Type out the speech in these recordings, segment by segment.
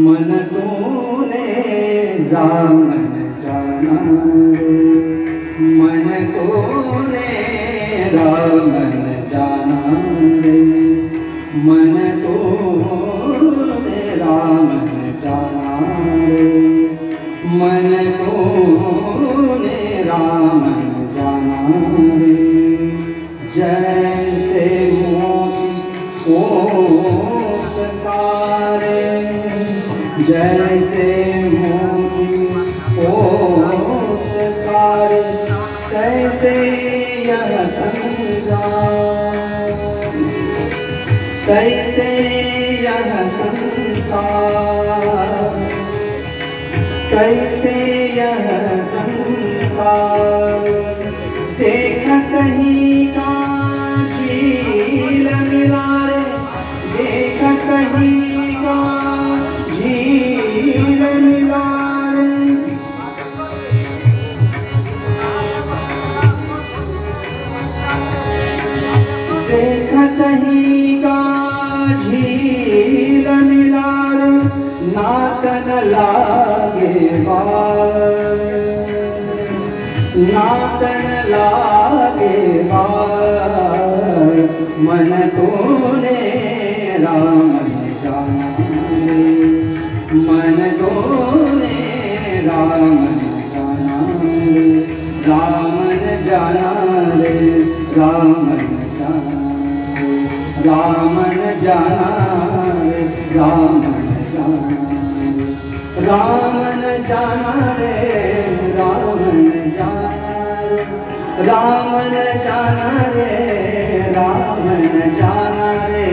मन तूने रामन जाना रे, मन तूने रामन जाना रे, मन तूने रामन जाना रे, मन तूने रामन जाना रे। जैसे मोती ओस कारे, जैसे मोती ओस कारे, कैसे यह संसार, कैसे यह संसार, कैसे यह संसार। देखत ही का झील मिला रे, देखत ही का झील मिला रे। देखत ही का झील मिला रे, नातन लागे बार, नातन लागे बार। मन तूने रामन जाना रे, मन तूने रामन जाना रे, रामन जाना रे, रामन जाना रे, रामन जाना रे, रामन जाना रे, रामन जाना रे, रामन जाना रे, रामन जाना रे, रामन जाना रे।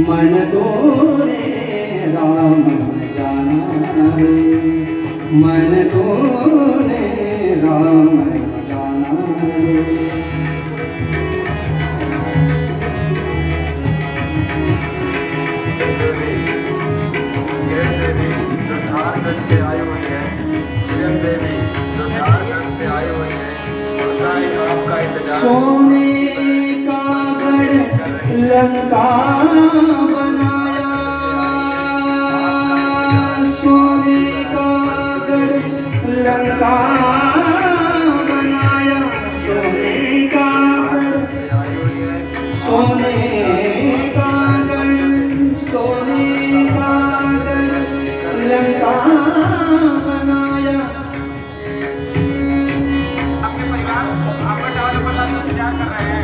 मन तूने रामन जाना रे, मन तूने रामन जाना रे। सोने का गढ़ लंका बनाया, सोने का गढ़ लंका बनाया, सोने का गढ़, सोने का गढ़, सोने का गढ़ लंका बनाया। आपके परिवार आपका टावर बता दो क्या कर रहे हैं।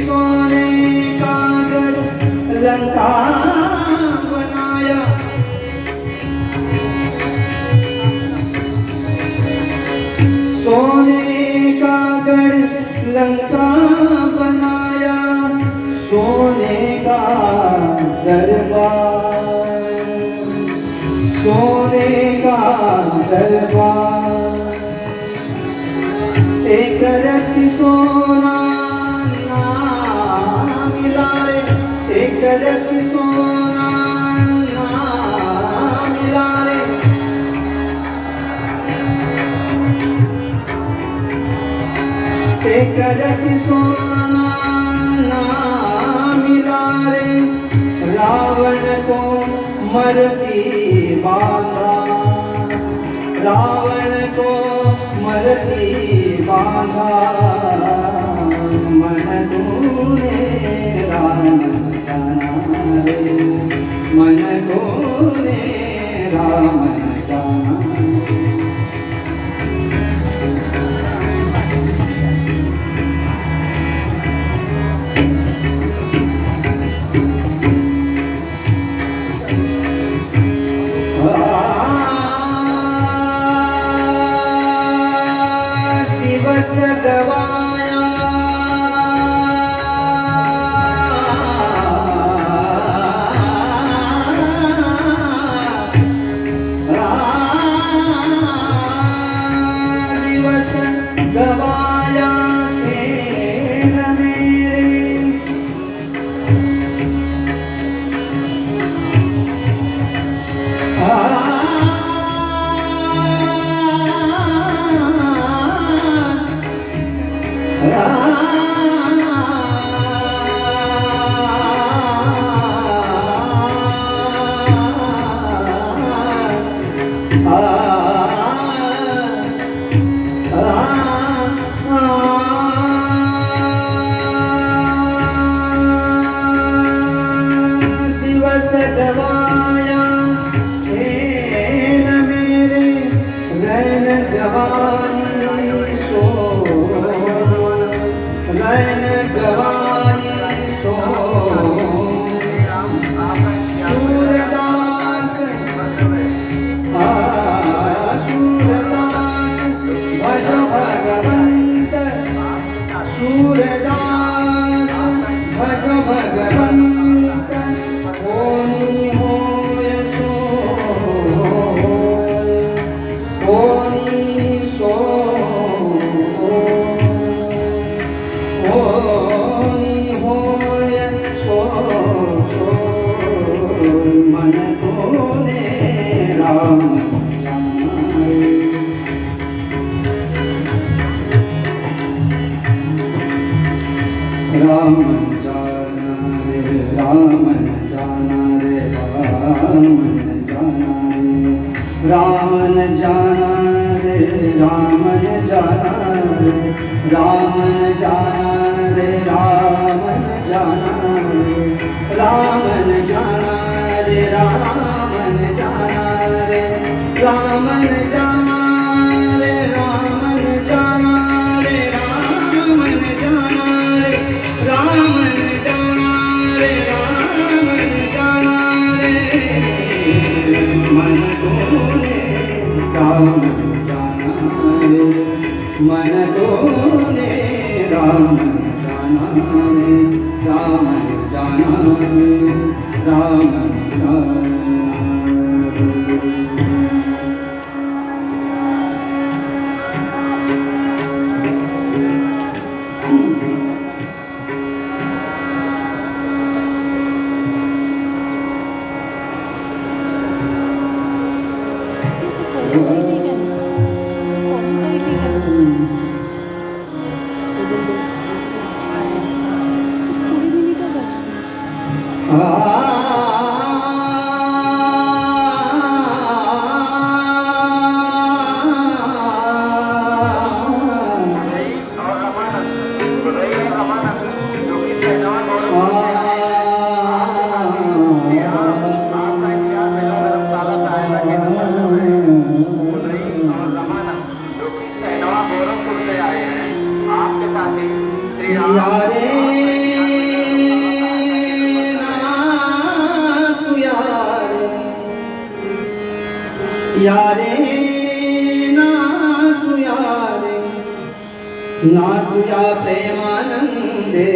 सोने का गढ़ लंका बनाया, सोने का गढ़ लंका बनाया, सोने का दरबार, सोने का दरबार। एक रत्ती सोना ना मिला रे, एक रत्ती सोना ना मिला रे। एक रत्ती सोना ना मिला रे, रावण को मरती बांधा, रावण को मरती बाधा मन तूने राम जाना रे, मन तूने राम जाना। दिवस गवाया दिवस गवाया खेल मेरे, दिवस गवाया खेल मेरे, रैन गवाई सो, रैन गवाई सो। सूरदास सूरदास भज भगवंत, सूरदास भज भगवंत, होनी होय सो, होनी सो, होनी होय सो, सो मन तूने राम जाना रे, राम जाना रे, राम जाना रे, राम जाना रे, राम जाना रे, राम जाना रे, राम जाना रे, राम जाना रे, राम जाना रे, राम जाना रे, राम जाना रे, राम जाना रे, राम जाना रे, राम जाना रे, मन तूने राम जाना रे, मन तूने राम जाना रे, राम जाना रे, राम जाना रे। यारे नाथु यारे, नाथु या प्रेमानंदे,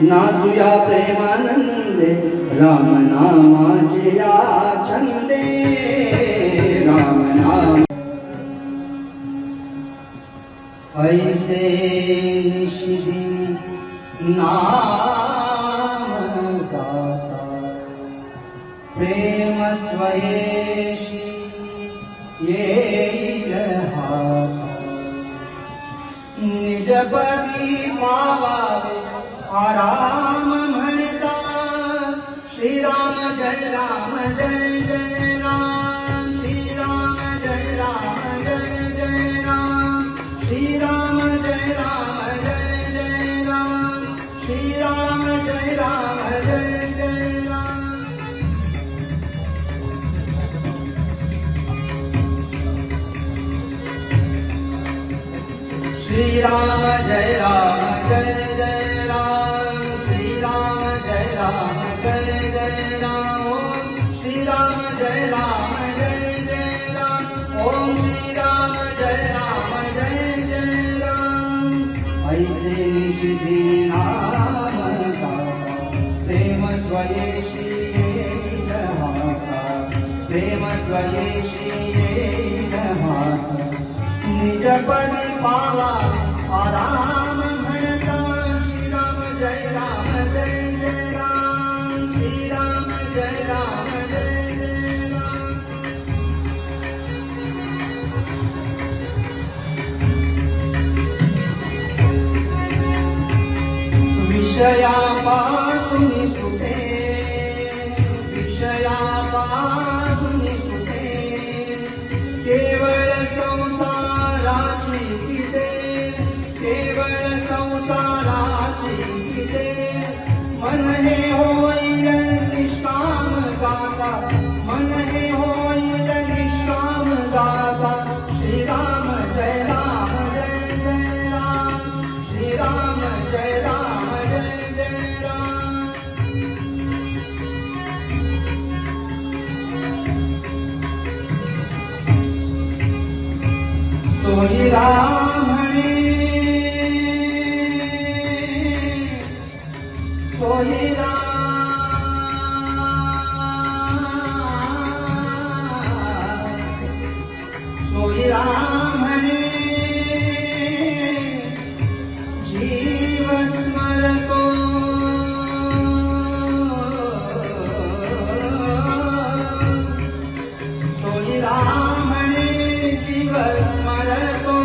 नाथु या प्रेमानंदे, राम नामाचे या छंदे, राम नाम ऐसे निशिदिनी नाम गाता, प्रेम स्वयेशी येईल हाता, निजपदी पावावे आराम म्हणता, श्रीराम जय जय राम, श्रीराम जय जय जय जय राम। श्री राम जय जय राम। श्री राम जय जय राम। ओम श्री राम जय जय राम। ओम श्री राम जय जय राम। ऐसे निषिद्धि नाम गाता, प्रेम स्वयेशी हाता, प्रेम स्वयेशी हाता। निज पदी पावा आराम म्हणता, श्री राम जय जय राम। श्री राम जय जय राम। विषयापासून सुटे, विषयापासून सुटे, केवळ संसाराची किते, केवळ संसाराची किते। मन हे होईल निष्काम गाता, मन हे होईल निष्काम गाता। श्री राम जय जय राम। श्री राम जय जय राम। सोई राम म्हणे, सोई राम, सोई राम म्हणे, जीव स्मरतो, सोई राम म्हणे, जीव स्मरतो।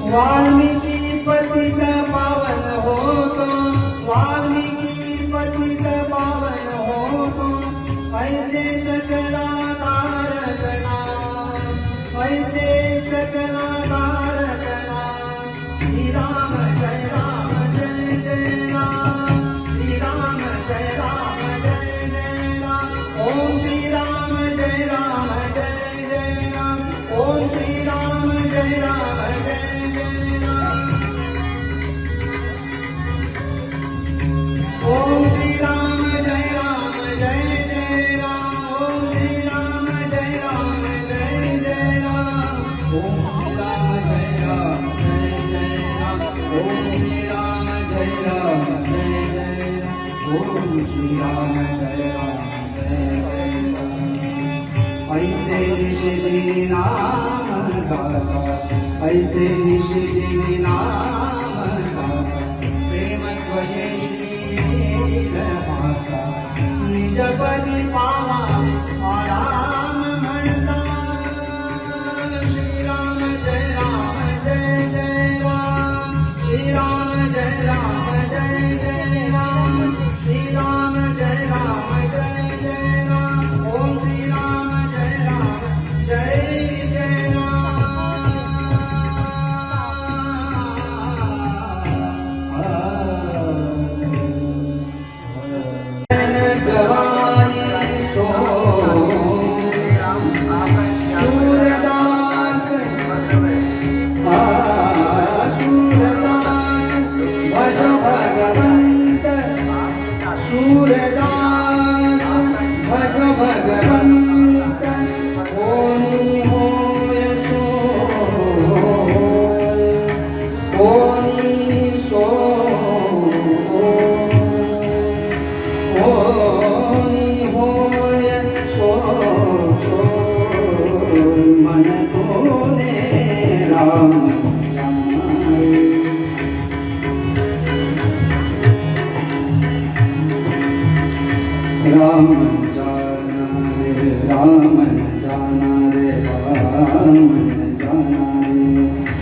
वाल्मीकि पतित पावन होतो, वाल्मीकि पतित पावन होतो। ऐसे सकला तारकना, ऐसे सकला तारकना। श्री राम जय जय राम। श्री राम जय जय राम। ओम श्री राम जय जय राम। ओम श्री राम जय जय राम। ओम श्री राम जय जय राम। ओम श्री राम जय जय राम। ओम श्री राम जय जय राम। ओम श्री राम जय जय राम। ओम श्री राम जय जय राम। ऐसे निषिद्धि नाम गाता, ऐसे निषिद्धि नाम गाता। प्रेम स्वयेशी हाता, निज पदी पावा आराम म्हणता। श्री राम जय जय राम। श्री राम जय जय राम। श्री राम जय जय राम। ओम श्री राम जय जय राम। राम जाना रे राम जाना रे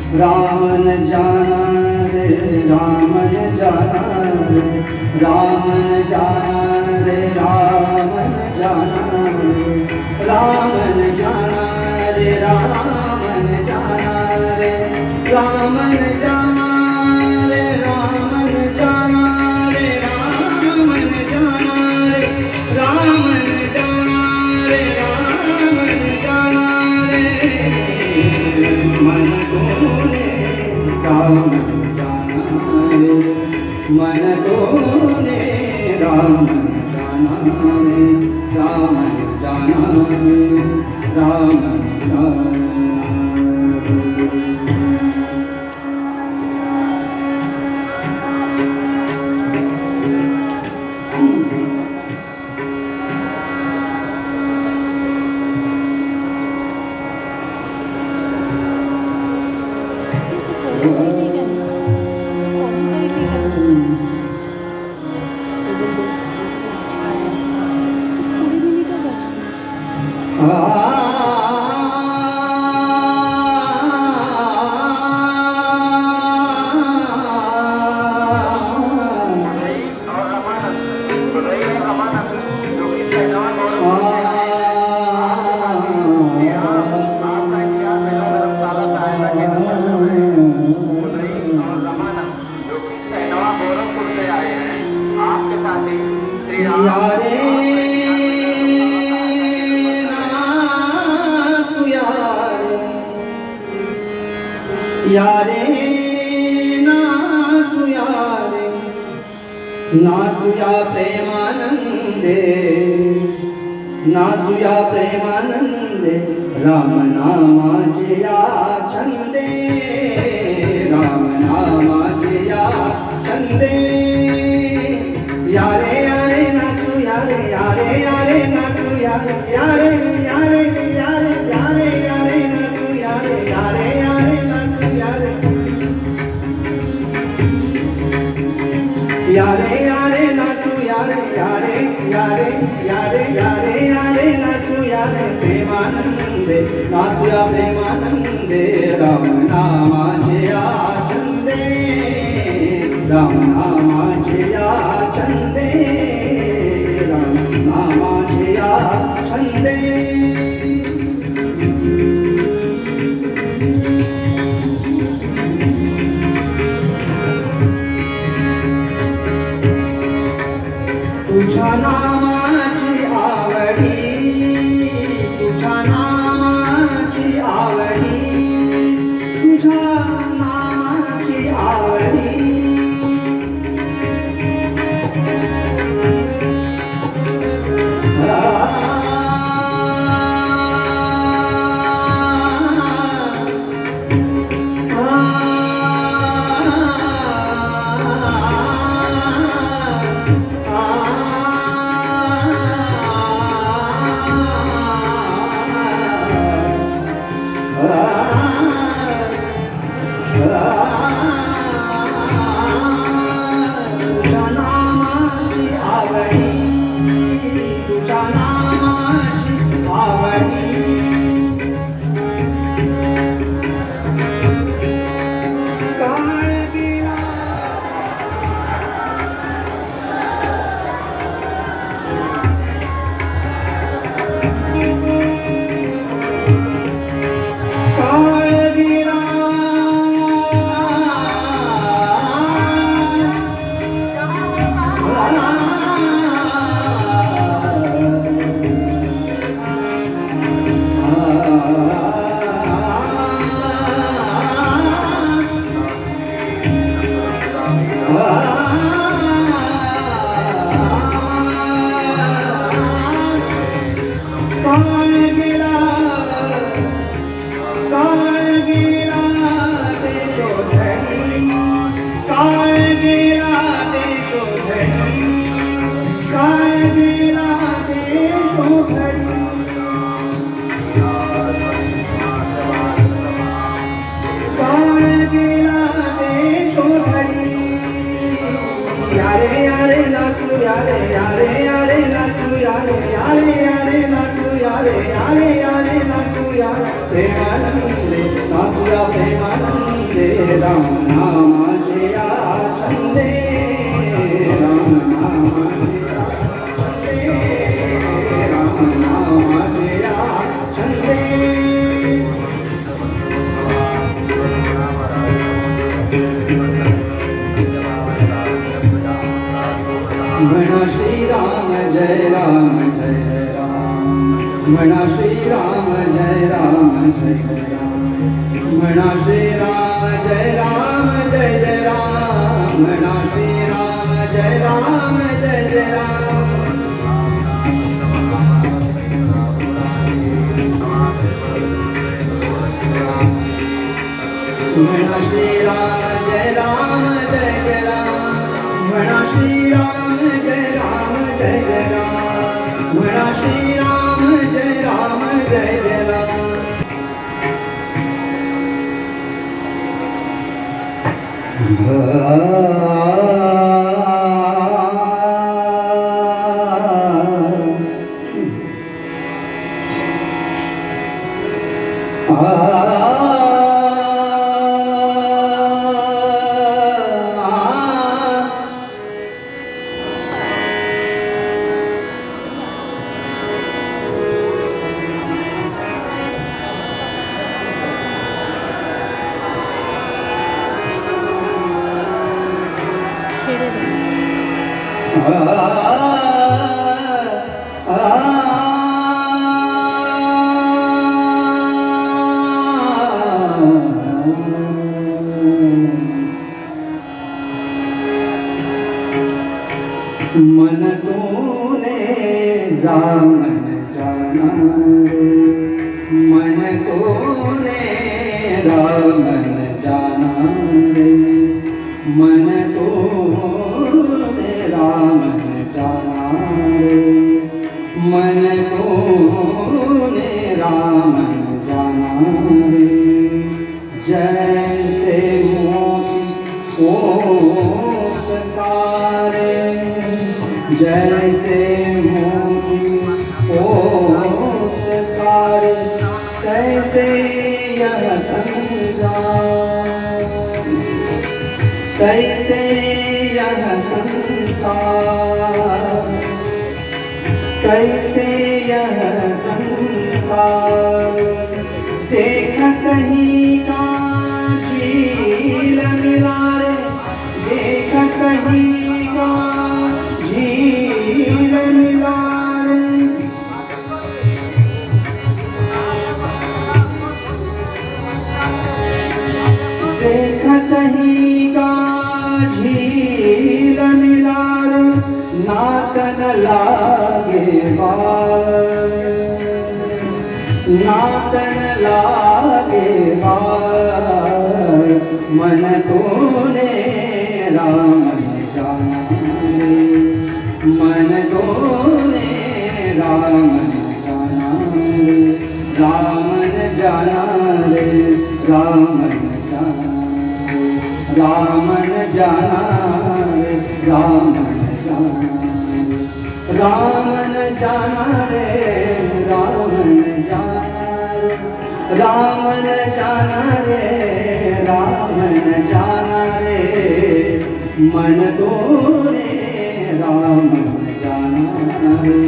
राम जाना रे राम जाना रे राम जाना रे राम जाना रे राम जाना रे राम जाना रे मन तोने राम जाना रे राम जाना रे राम जाना रे। यारे नाथु यारे नाथु या प्रेमानंदे नाथु या प्रेमानंदे राम नामाचे या छंदे राम नामाचे या छंदे यारे यारे नाथु यारे यारे यारे नाथु यारे यारे यारे यारे यारे यारे नाथु यारे यारे यारे नाथु यारे यारे यारे नाथु यारे यारे यारे यारे यारे यारे नाथु यारे प्रेमानंदे नाथु या प्रेमानंदे राम नामाचे या छंदे राम नामाचे या छंदे राम नामाचे या छंदे। तुझ्या नामाची आवडी तुझ्या नामाची आवडी तुझ्या नामाची आवडी प्रेमानंदे नाथुया प्रेमानंदे राम नामाचे या छंदे राम नामाचे या छंदे राम नामाचे या छंदे। म्हणा श्रीराम जय राम जय जय राम म्हणा श्रीराम जय राम जय जय राम म्हणा श्रीराम जय राम जय जय राम मणा श्री राम जय राम जय जय राम मणा श्री राम जय राम जय जय राम मणा श्री राम जय राम जय जय राम मणा श्री राम जय राम जय जय राम ছেড়ে দে मन तूने रामन जाना रे मन तूने रामन जाना रे मन तूने रामन जाना रे मन तूने रामन जाना रे जैसे मोती ओसकारे जैसे मोती ओसकारे कैसे यह संसार कैसे यह संसार कैसे यह संसार देख कहीं का झील मिला रे देख कहीं का झील मिला रे देख कहीं का झील मिला रे नातन लागे बार नातन लागे बार मन तूने रामन जाना रे मन तूने रामन जाना रे रामन जाना रे रामन जाना रामन जाना रे रामन जाना रामन जाना रे रामन जाना रे रामन जाना रे रामन जाना रे मन तूने रामन जाना रे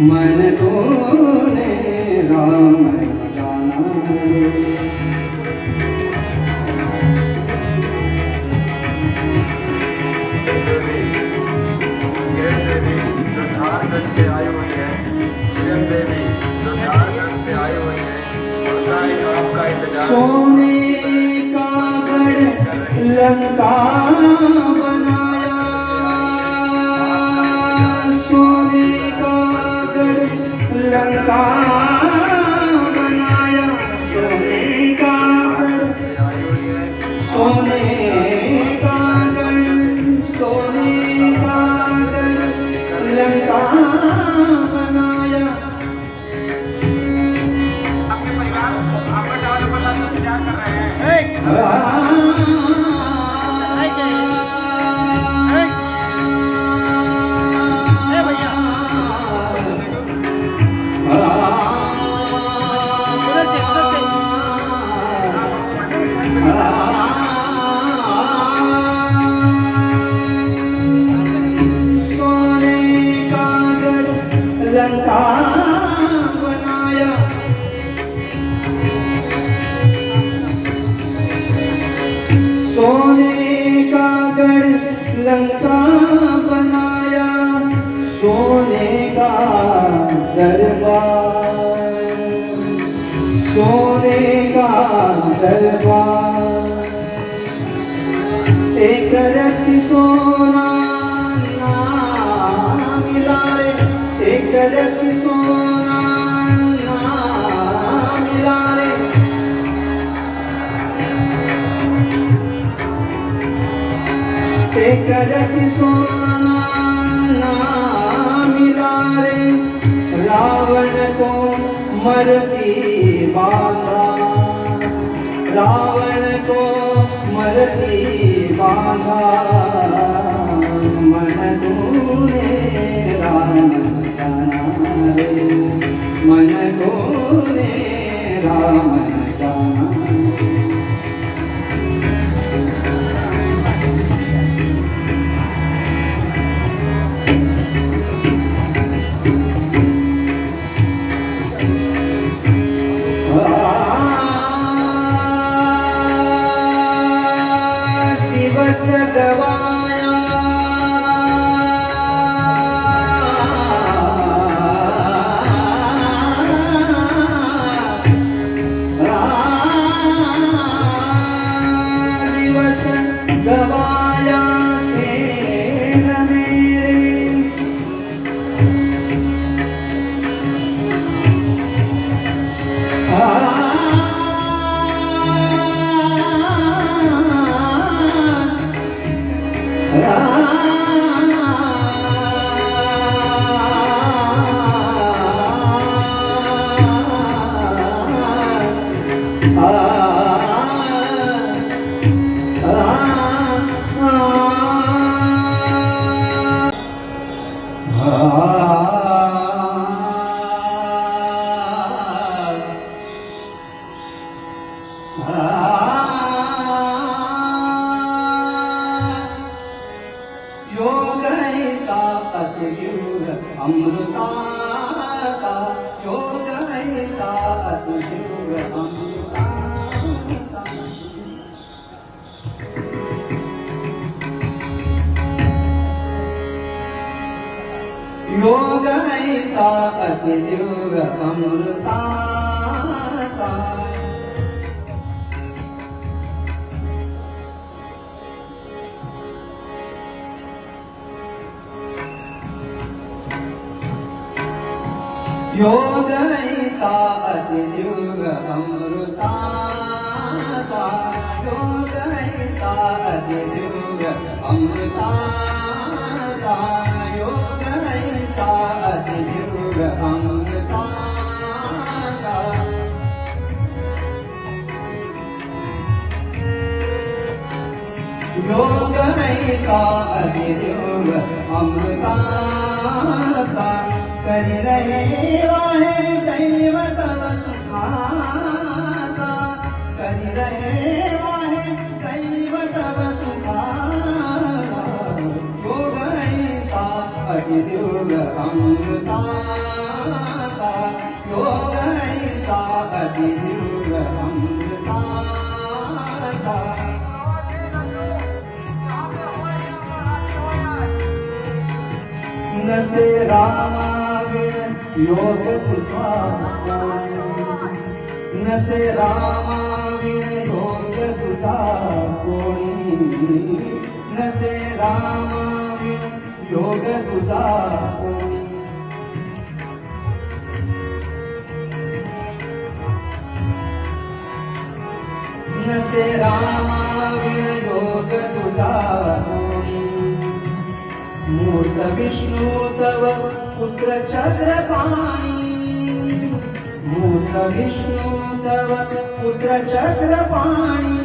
मन तूने रामन जाना रे सोने का गढ़ लंका बनाया सोने का गढ़ लंका बनाया सोने का गढ़ सोने का गढ़ सोने का गढ़ लंका बनाया आपके परिवार को आपका डाल बता क्या कर रहे हैं भैया सोने का गढ़ लंका बनाया सोने का गढ़ लंका बनाया सोने का दरबार सोने का दरबार एक रत्ती सोना ना मिला रे, एक रत्ती सोना ना मिला रे, एक रत्ती सोना ना मिला रे, रावण को मरती बांधा, रावण को मरती बांधा, मन तूने राम जाना रे, मन तूने राम जाना। दिवस गवाया दिवस गवाया खेल मेरे, योग ऐसा अतियुग अमृताचा, योग ऐसा अतियुग अमृताचा, योग ऐसा अतियुग अमृताचा, योग ऐसा अतियुग अमृताचा, योग ऐसा अतियुग अमृताचा, योग ऐसा अतियुग अमृताचा, योग ऐसा अतियुग अमृताचा, करी रहे वाहे दैव तव सुखाचा, करी रहे वाहे दैव तव सुखाचा, योग ऐसा अतियुग अमृताचा, योग ऐसा अतियुग अमृताचा, नसे रामा योग तुझा कोणी, नसे रामा योग तुझा कोणी, नसे रामा योग तुझा कोणी, नसे रामा योग तुझा कोणी, मूर्त विष्णु तव पुत्र चक्रपाणी, मूर्त विष्णु तव पुत्र चक्रपाणी,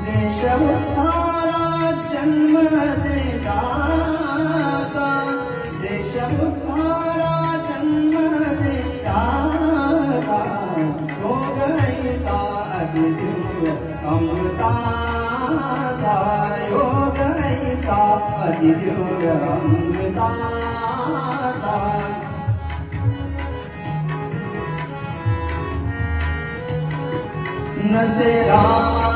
देश उद्धारा जन्म से जाता, देश उद्धारा जन्म से जाता, योग ऐसा अतियुग अमृताचा, योग ऐसा अतियुग अमृताचा, नसे रामा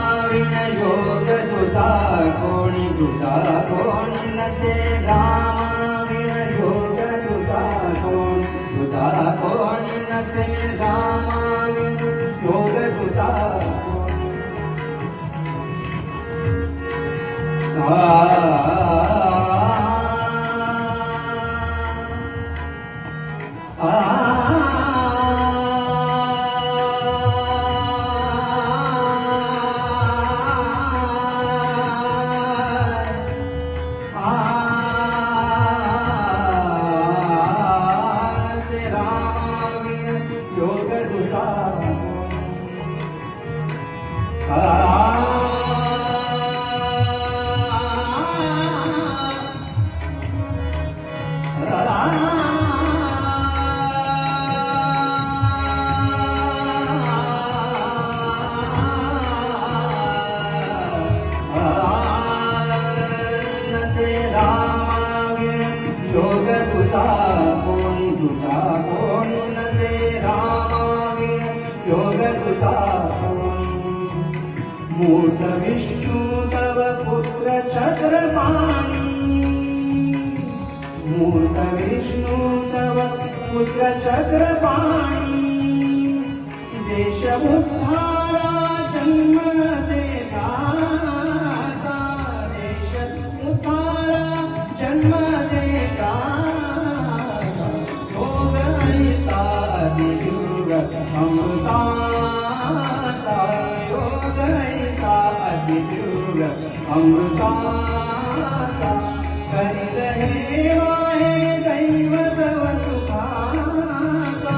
योग तुझा कोणी, तुझा कोणी, नसे रामा योग तुझा कोणी, तुझा कोणी, नसे रामा योग तुझा कोणी, योग तुझा कोणी तुझा कोणी नसे रामाविण योग तुझा कोणी मूर्त विष्णू तव पुत्र चक्रपाणी मूर्त विष्णू तव पुत्र चक्रपाणी देश उद्धारा जन्म से गाता देश उद्धारा जन्म से गाता योग ऐसा दिव्य अमृताचा योग ऐसा दिव्य अमृताचा करील हे वाहे दैव तव सुखाचा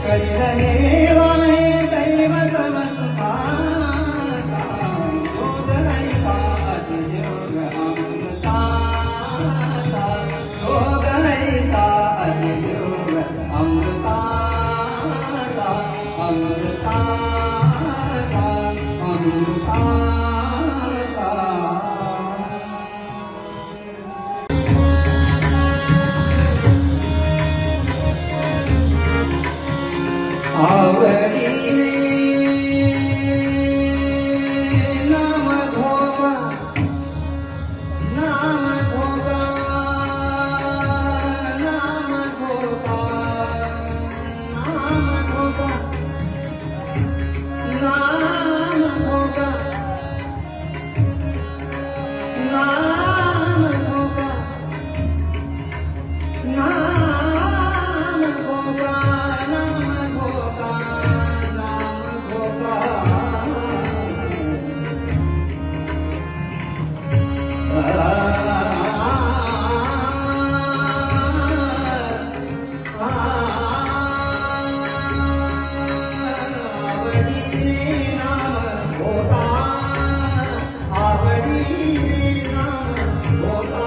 करील हे वाहे दैव तव सुखाचा योग ऐसा दिव्य अमृताचा योग ऐसा दिव्य अमृताचा अमृताचा अमृताचा आवडीने नाम घोगा नाम घोगा नाम घोगा नाम घोगा नाम घोगा नाम घोगा नाम घोगा नाम घोगा नाम घोगा आवडीने नाम घोगा आवडीने नाम घोगा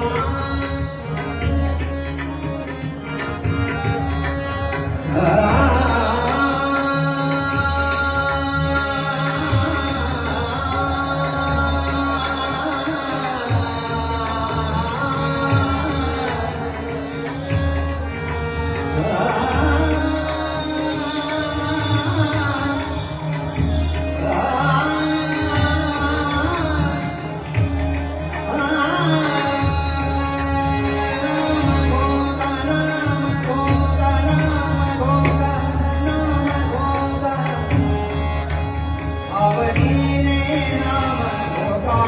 आवडीने नाम घोगा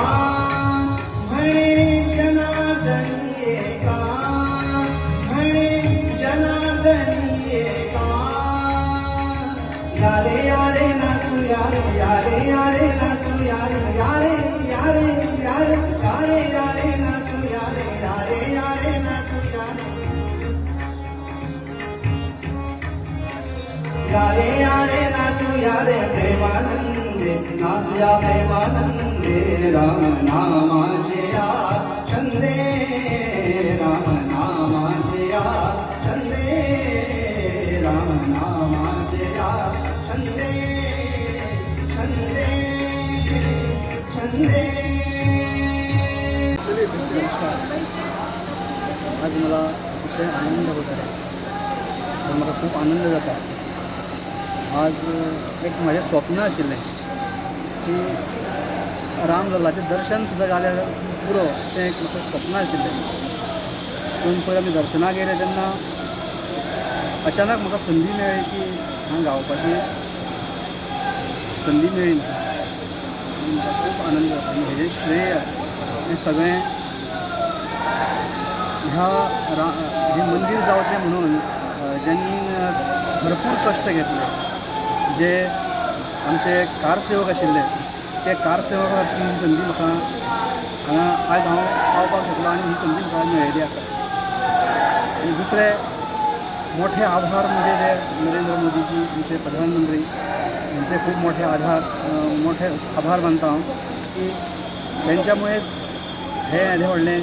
म्हणे जनार्दनी एका म्हणे जनार्दनी एका यारे यारे नाचू यारे यारे यारे नाचू यारे यारे यारे यारे यारे यारे नाचू यारे यारे यारे नाचू यारे यारे यारे नाचू यारे प्रेमानंदे नाचूया प्रेमानंदे राम नामाचे या छंदे राम नामाचे या छंदे राम नामाचे या छंदे छंदे छंदे आज मला अतिशय आनंद होत आहे तर मला खूप आनंद जाता आज एक माझें स्वप्न आशिल्लें की रामलल्लाचें दर्शन सुद्दां जाल्यार पुरो तें एक म्हाका स्वप्न आशिल्लें पूण पळय आमी दर्शनाक गेले तेन्ना अचानक म्हाका संदी मेळ्ळी की हांगा गावपाची संदी मेळ्ळी म्हाका खूब आनंद जाता आनी हेजें श्रेय हें सगळें हें मंदीर जावचें म्हणून ज्यांनी भरपूर कश्ट घेतले जे आमचे कारसेवक आशिल्ले ते कारसेवका खातीर ही संदी म्हाका हांगा आयज हांव पावपाक शकलो आनी ही संदी म्हाका मेळिल्ली आसा आनी दुसरे मोठे आभार म्हणजे ते नरेंद्र मोदीजी आमचे प्रधानमंत्री यांचे खूब मोठे आभार मानता हांव की तेंच्यामुळेच हे येदें व्हडलें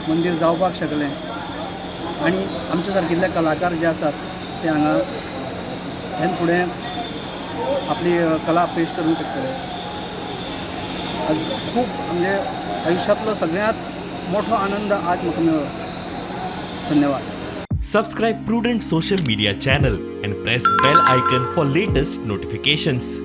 मंदीर जावपाक शकलें आनी आमचे सारकिल्ले कलाकार जे आसात ते हांगा हेन फुडें आपली कला पेश करूंक शकतले आज खूब म्हणजे आयुश्यांतलो सगळ्यांत मोठो आनंद आज म्हाका मेळ्ळो धन्यवाद Subscribe Prudent social media channel and press bell icon for latest notifications.